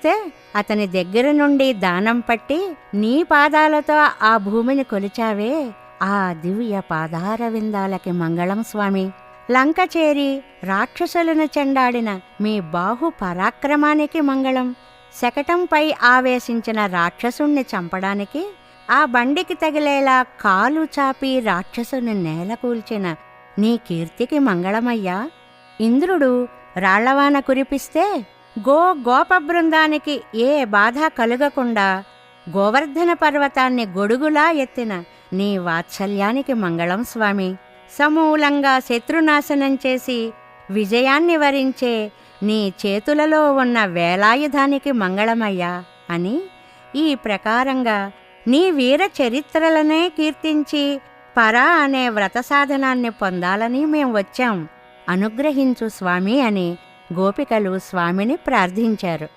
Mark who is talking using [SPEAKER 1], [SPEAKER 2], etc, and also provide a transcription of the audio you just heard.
[SPEAKER 1] పిలిస్తే అతని దగ్గర నుండి దానం పట్టి నీ పాదాలతో ఆ భూమిని కొలిచావే, ఆ దివ్య పాదారవిందాలకి మంగళం స్వామి. లంక చేరి రాక్షసులను చెండాడిన మీ బాహు పరాక్రమానికి మంగళం. శకటంపై ఆవేశించిన రాక్షసుణ్ణి చంపడానికి ఆ బండికి తగిలేలా కాలు చాపి రాక్షసుని నేలకూల్చిన నీ కీర్తికి మంగళమయ్యా. ఇంద్రుడు రాళ్లవాన కురిపిస్తే గోప బృందానికి ఏ బాధ కలుగకుండా గోవర్ధన పర్వతాన్ని గొడుగులా ఎత్తిన నీ వాత్సల్యానికి మంగళం స్వామి. సమూలంగా శత్రునాశనం చేసి విజయాన్ని వరించే నీ చేతులలో ఉన్న వేలాయుధానికి మంగళమయ్యా అని ఈ ప్రకారంగా నీ వీర చరిత్రలనే కీర్తించి పరా అనే వ్రత సాధనాన్ని పొందాలని మేం వచ్చాం, అనుగ్రహించు స్వామి అని గోపికలు స్వామిని ప్రార్థించారు.